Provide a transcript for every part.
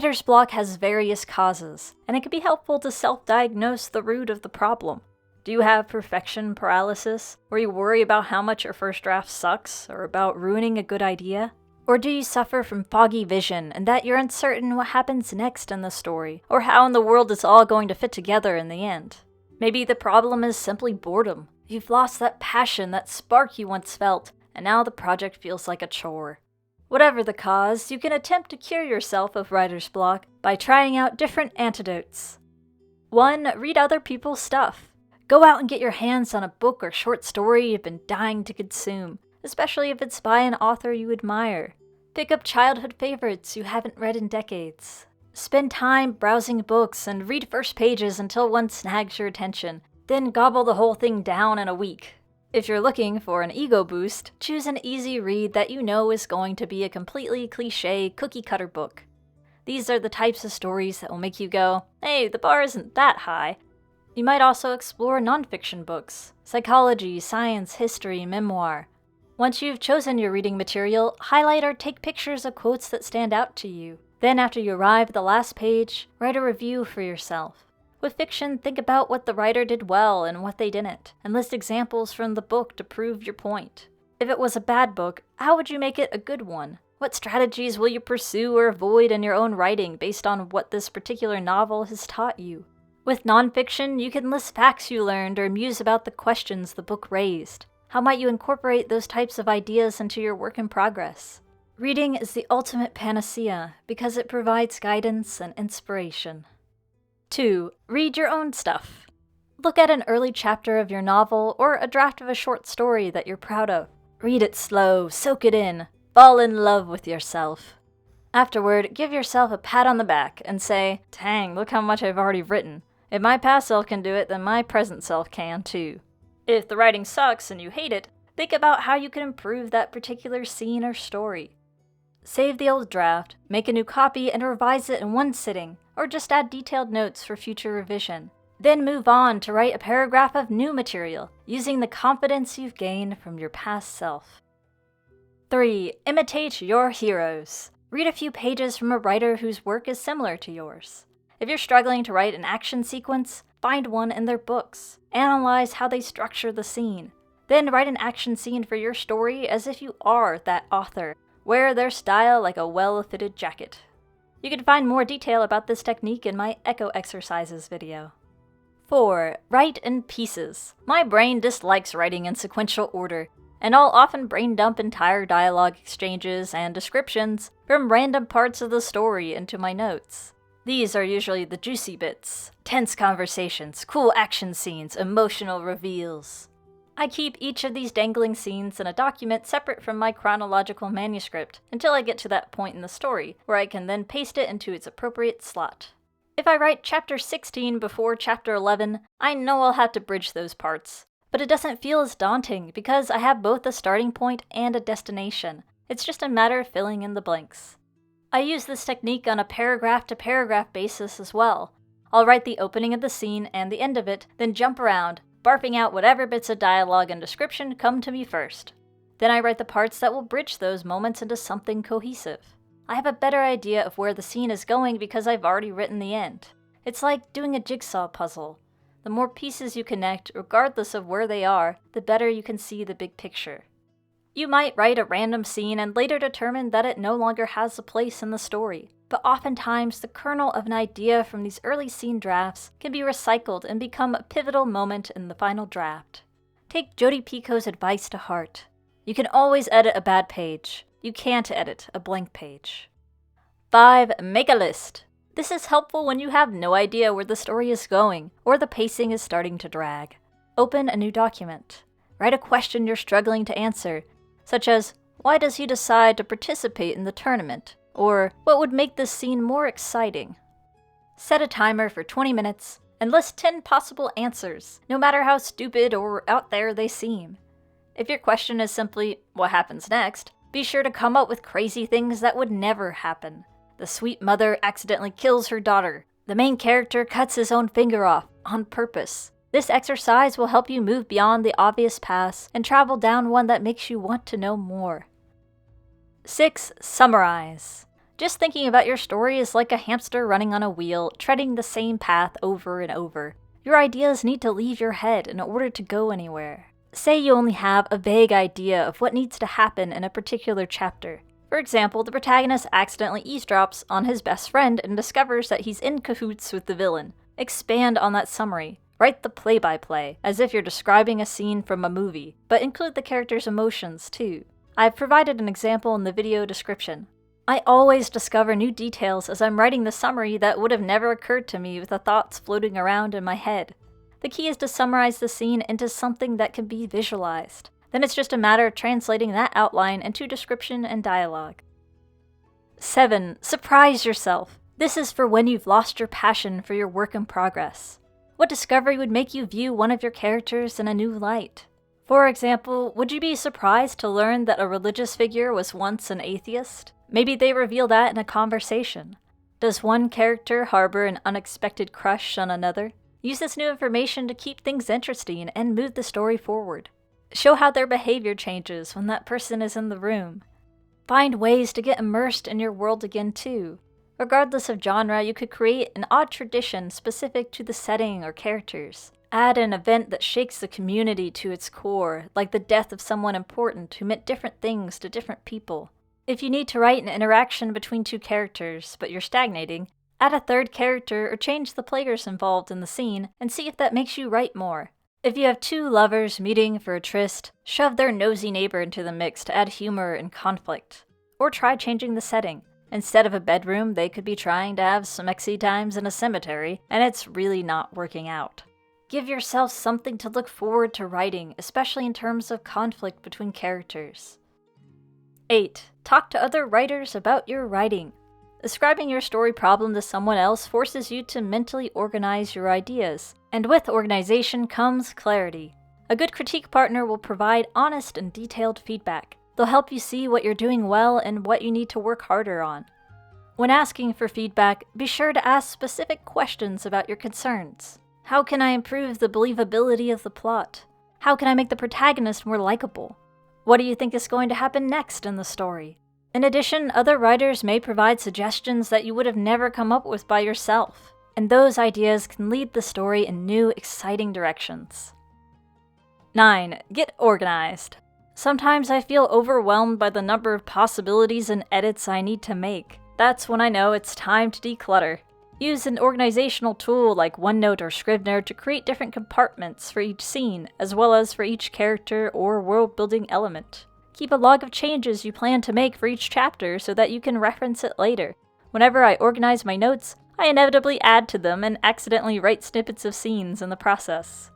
Writer's block has various causes, and it can be helpful to self-diagnose the root of the problem. Do you have perfection paralysis, where you worry about how much your first draft sucks, or about ruining a good idea? Or do you suffer from foggy vision, and that you're uncertain what happens next in the story, or how in the world it's all going to fit together in the end? Maybe the problem is simply boredom. You've lost that passion, that spark you once felt, and now the project feels like a chore. Whatever the cause, you can attempt to cure yourself of writer's block by trying out different antidotes. 1. Read other people's stuff. Go out and get your hands on a book or short story you've been dying to consume, especially if it's by an author you admire. Pick up childhood favorites you haven't read in decades. Spend time browsing books and read first pages until one snags your attention, then gobble the whole thing down in a week. If you're looking for an ego boost, choose an easy read that you know is going to be a completely cliché, cookie-cutter book. These are the types of stories that will make you go, hey, the bar isn't that high. You might also explore nonfiction books, psychology, science, history, memoir. Once you've chosen your reading material, highlight or take pictures of quotes that stand out to you. Then after you arrive at the last page, write a review for yourself. With fiction, think about what the writer did well and what they didn't, and list examples from the book to prove your point. If it was a bad book, how would you make it a good one? What strategies will you pursue or avoid in your own writing based on what this particular novel has taught you? With nonfiction, you can list facts you learned or muse about the questions the book raised. How might you incorporate those types of ideas into your work in progress? Reading is the ultimate panacea because it provides guidance and inspiration. 2. Read your own stuff. Look at an early chapter of your novel or a draft of a short story that you're proud of. Read it slow, soak it in, fall in love with yourself. Afterward, give yourself a pat on the back and say, dang, look how much I've already written. If my past self can do it, then my present self can too. If the writing sucks and you hate it, think about how you can improve that particular scene or story. Save the old draft, make a new copy, and revise it in one sitting, or just add detailed notes for future revision. Then move on to write a paragraph of new material, using the confidence you've gained from your past self. 3. Imitate your heroes. Read a few pages from a writer whose work is similar to yours. If you're struggling to write an action sequence, find one in their books. Analyze how they structure the scene. Then write an action scene for your story as if you are that author. Wear their style like a well-fitted jacket. You can find more detail about this technique in my echo exercises video. 4. Write in pieces. My brain dislikes writing in sequential order, and I'll often brain dump entire dialogue exchanges and descriptions from random parts of the story into my notes. These are usually the juicy bits, tense conversations, cool action scenes, emotional reveals. I keep each of these dangling scenes in a document separate from my chronological manuscript until I get to that point in the story, where I can then paste it into its appropriate slot. If I write chapter 16 before chapter 11, I know I'll have to bridge those parts. But it doesn't feel as daunting because I have both a starting point and a destination. It's just a matter of filling in the blanks. I use this technique on a paragraph-to-paragraph basis as well. I'll write the opening of the scene and the end of it, then jump around, barfing out whatever bits of dialogue and description come to me first. Then I write the parts that will bridge those moments into something cohesive. I have a better idea of where the scene is going because I've already written the end. It's like doing a jigsaw puzzle. The more pieces you connect, regardless of where they are, the better you can see the big picture. You might write a random scene and later determine that it no longer has a place in the story, but oftentimes the kernel of an idea from these early scene drafts can be recycled and become a pivotal moment in the final draft. Take Jodi Picoult's advice to heart. You can always edit a bad page. You can't edit a blank page. 5. Make a list. This is helpful when you have no idea where the story is going or the pacing is starting to drag. Open a new document. Write a question you're struggling to answer, such as, why does he decide to participate in the tournament? Or, what would make this scene more exciting? Set a timer for 20 minutes and list 10 possible answers, no matter how stupid or out there they seem. If your question is simply, what happens next? Be sure to come up with crazy things that would never happen. The sweet mother accidentally kills her daughter. The main character cuts his own finger off, on purpose. This exercise will help you move beyond the obvious paths and travel down one that makes you want to know more. 6. Summarize. Just thinking about your story is like a hamster running on a wheel, treading the same path over and over. Your ideas need to leave your head in order to go anywhere. Say you only have a vague idea of what needs to happen in a particular chapter. For example, the protagonist accidentally eavesdrops on his best friend and discovers that he's in cahoots with the villain. Expand on that summary. Write the play-by-play, as if you're describing a scene from a movie, but include the character's emotions too. I've provided an example in the video description. I always discover new details as I'm writing the summary that would have never occurred to me with the thoughts floating around in my head. The key is to summarize the scene into something that can be visualized. Then it's just a matter of translating that outline into description and dialogue. 7. Surprise yourself. This is for when you've lost your passion for your work in progress. What discovery would make you view one of your characters in a new light? For example, would you be surprised to learn that a religious figure was once an atheist? Maybe they reveal that in a conversation. Does one character harbor an unexpected crush on another? Use this new information to keep things interesting and move the story forward. Show how their behavior changes when that person is in the room. Find ways to get immersed in your world again too. Regardless of genre, you could create an odd tradition specific to the setting or characters. Add an event that shakes the community to its core, like the death of someone important who meant different things to different people. If you need to write an interaction between two characters, but you're stagnating, add a third character or change the players involved in the scene and see if that makes you write more. If you have two lovers meeting for a tryst, shove their nosy neighbor into the mix to add humor and conflict. Or try changing the setting. Instead of a bedroom, they could be trying to have some sexy times in a cemetery, and it's really not working out. Give yourself something to look forward to writing, especially in terms of conflict between characters. 8. Talk to other writers about your writing. Describing your story problem to someone else forces you to mentally organize your ideas, and with organization comes clarity. A good critique partner will provide honest and detailed feedback. They'll help you see what you're doing well and what you need to work harder on. When asking for feedback, be sure to ask specific questions about your concerns. How can I improve the believability of the plot? How can I make the protagonist more likable? What do you think is going to happen next in the story? In addition, other writers may provide suggestions that you would have never come up with by yourself, and those ideas can lead the story in new, exciting directions. 9. Get organized. Sometimes I feel overwhelmed by the number of possibilities and edits I need to make. That's when I know it's time to declutter. Use an organizational tool like OneNote or Scrivener to create different compartments for each scene, as well as for each character or world-building element. Keep a log of changes you plan to make for each chapter so that you can reference it later. Whenever I organize my notes, I inevitably add to them and accidentally write snippets of scenes in the process.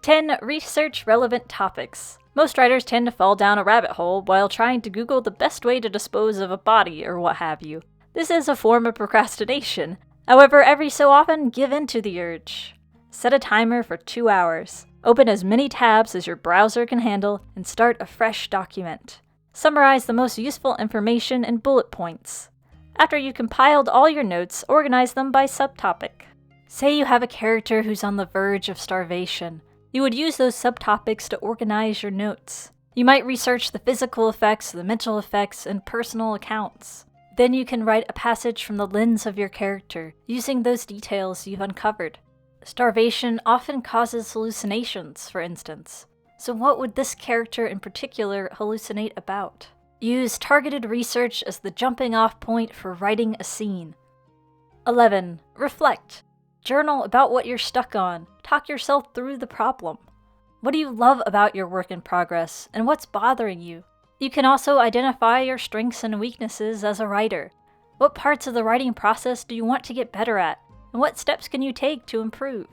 10. Research relevant topics. Most writers tend to fall down a rabbit hole while trying to Google the best way to dispose of a body or what have you. This is a form of procrastination. However, every so often, give in to the urge. Set a timer for 2 hours. Open as many tabs as your browser can handle and start a fresh document. Summarize the most useful information in bullet points. After you've compiled all your notes, organize them by subtopic. Say you have a character who's on the verge of starvation. You would use those subtopics to organize your notes. You might research the physical effects, the mental effects, and personal accounts. Then you can write a passage from the lens of your character, using those details you've uncovered. Starvation often causes hallucinations, for instance. So what would this character in particular hallucinate about? Use targeted research as the jumping-off point for writing a scene. 11. Reflect. Journal about what you're stuck on. Talk yourself through the problem. What do you love about your work in progress, and what's bothering you? You can also identify your strengths and weaknesses as a writer. What parts of the writing process do you want to get better at, and what steps can you take to improve?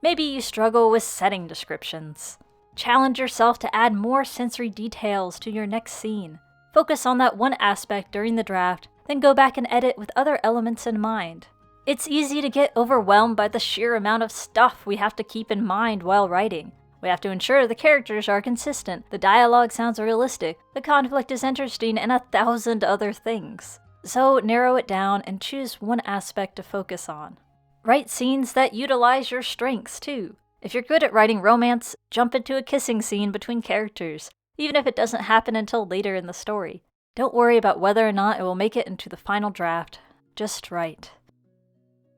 Maybe you struggle with setting descriptions. Challenge yourself to add more sensory details to your next scene. Focus on that one aspect during the draft, then go back and edit with other elements in mind. It's easy to get overwhelmed by the sheer amount of stuff we have to keep in mind while writing. We have to ensure the characters are consistent, the dialogue sounds realistic, the conflict is interesting, and 1,000 other things. So narrow it down and choose one aspect to focus on. Write scenes that utilize your strengths too. If you're good at writing romance, jump into a kissing scene between characters, even if it doesn't happen until later in the story. Don't worry about whether or not it will make it into the final draft. Just write.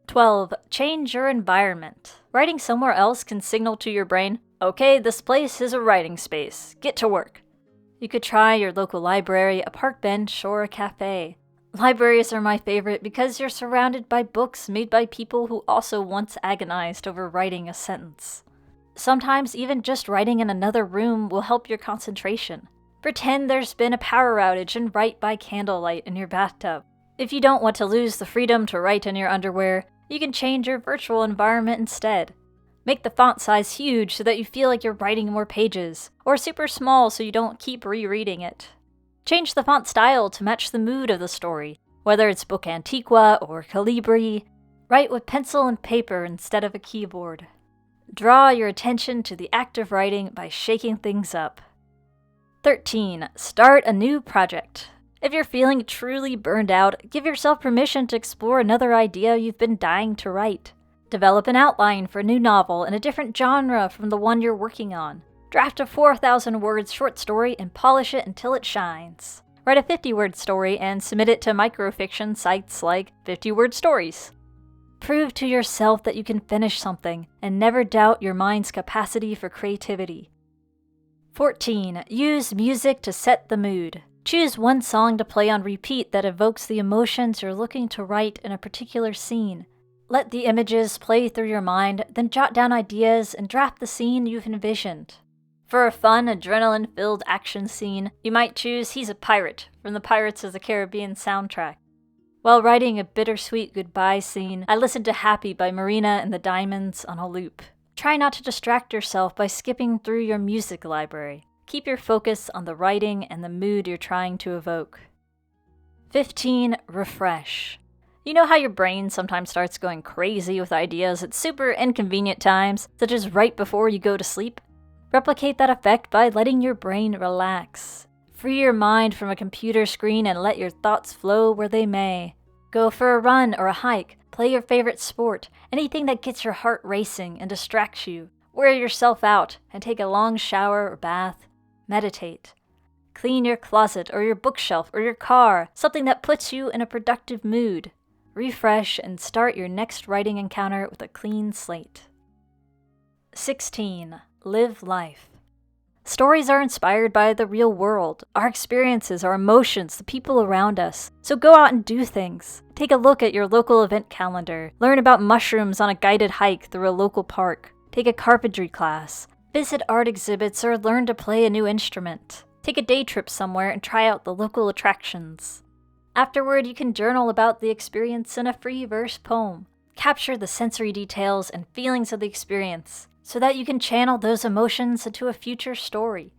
12. Change your environment. Writing somewhere else can signal to your brain, okay, this place is a writing space. Get to work. You could try your local library, a park bench, or a cafe. Libraries are my favorite because you're surrounded by books made by people who also once agonized over writing a sentence. Sometimes even just writing in another room will help your concentration. Pretend there's been a power outage and write by candlelight in your bathtub. If you don't want to lose the freedom to write in your underwear, you can change your virtual environment instead. Make the font size huge so that you feel like you're writing more pages, or super small so you don't keep rereading it. Change the font style to match the mood of the story, whether it's Book Antiqua or Calibri. Write with pencil and paper instead of a keyboard. Draw your attention to the act of writing by shaking things up. 13. Start a new project. If you're feeling truly burned out, give yourself permission to explore another idea you've been dying to write. Develop an outline for a new novel in a different genre from the one you're working on. Draft a 4,000 words short story and polish it until it shines. Write a 50-word story and submit it to microfiction sites like 50-word stories. Prove to yourself that you can finish something, and never doubt your mind's capacity for creativity. 14. Use music to set the mood. Choose one song to play on repeat that evokes the emotions you're looking to write in a particular scene. Let the images play through your mind, then jot down ideas and draft the scene you've envisioned. For a fun, adrenaline-filled action scene, you might choose He's a Pirate from the Pirates of the Caribbean soundtrack. While writing a bittersweet goodbye scene, I listened to Happy by Marina and the Diamonds on a loop. Try not to distract yourself by skipping through your music library. Keep your focus on the writing and the mood you're trying to evoke. 15. Refresh. You know how your brain sometimes starts going crazy with ideas at super inconvenient times, such as right before you go to sleep? Replicate that effect by letting your brain relax. Free your mind from a computer screen and let your thoughts flow where they may. Go for a run or a hike, play your favorite sport, anything that gets your heart racing and distracts you. Wear yourself out and take a long shower or bath. Meditate. Clean your closet or your bookshelf or your car, something that puts you in a productive mood. Refresh and start your next writing encounter with a clean slate. 16. Live life. Stories are inspired by the real world, our experiences, our emotions, the people around us. So go out and do things. Take a look at your local event calendar. Learn about mushrooms on a guided hike through a local park. Take a carpentry class. Visit art exhibits or learn to play a new instrument. Take a day trip somewhere and try out the local attractions. Afterward, you can journal about the experience in a free verse poem. Capture the sensory details and feelings of the experience, so that you can channel those emotions into a future story.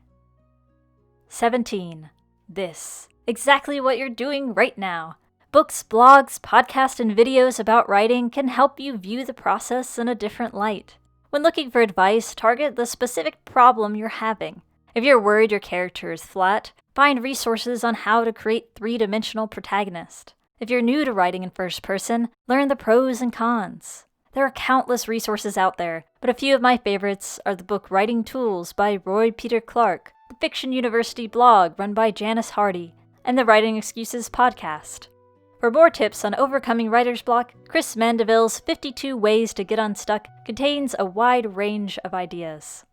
17. This. Exactly what you're doing right now. Books, blogs, podcasts, and videos about writing can help you view the process in a different light. When looking for advice, target the specific problem you're having. If you're worried your character is flat, find resources on how to create three-dimensional protagonist. If you're new to writing in first person, learn the pros and cons. There are countless resources out there, but a few of my favorites are the book Writing Tools by Roy Peter Clark, the Fiction University blog run by Janice Hardy, and the Writing Excuses podcast. For more tips on overcoming writer's block, Chris Mandeville's 52 Ways to Get Unstuck contains a wide range of ideas.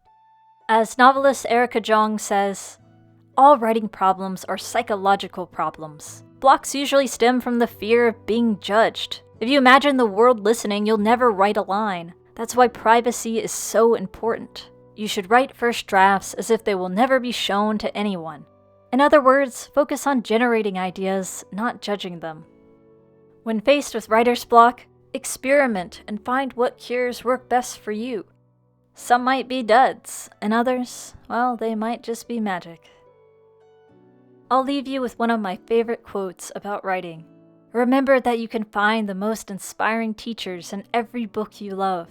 As novelist Erica Jong says, all writing problems are psychological problems. Blocks usually stem from the fear of being judged. If you imagine the world listening, you'll never write a line. That's why privacy is so important. You should write first drafts as if they will never be shown to anyone. In other words, focus on generating ideas, not judging them. When faced with writer's block, experiment and find what cures work best for you. Some might be duds, and others, well, they might just be magic. I'll leave you with one of my favorite quotes about writing. Remember that you can find the most inspiring teachers in every book you love.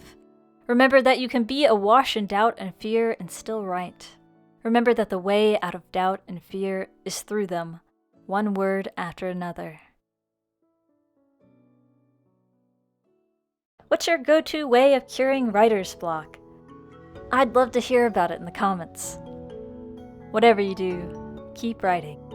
Remember that you can be awash in doubt and fear and still write. Remember that the way out of doubt and fear is through them, one word after another. What's your go-to way of curing writer's block? I'd love to hear about it in the comments. Whatever you do, keep writing.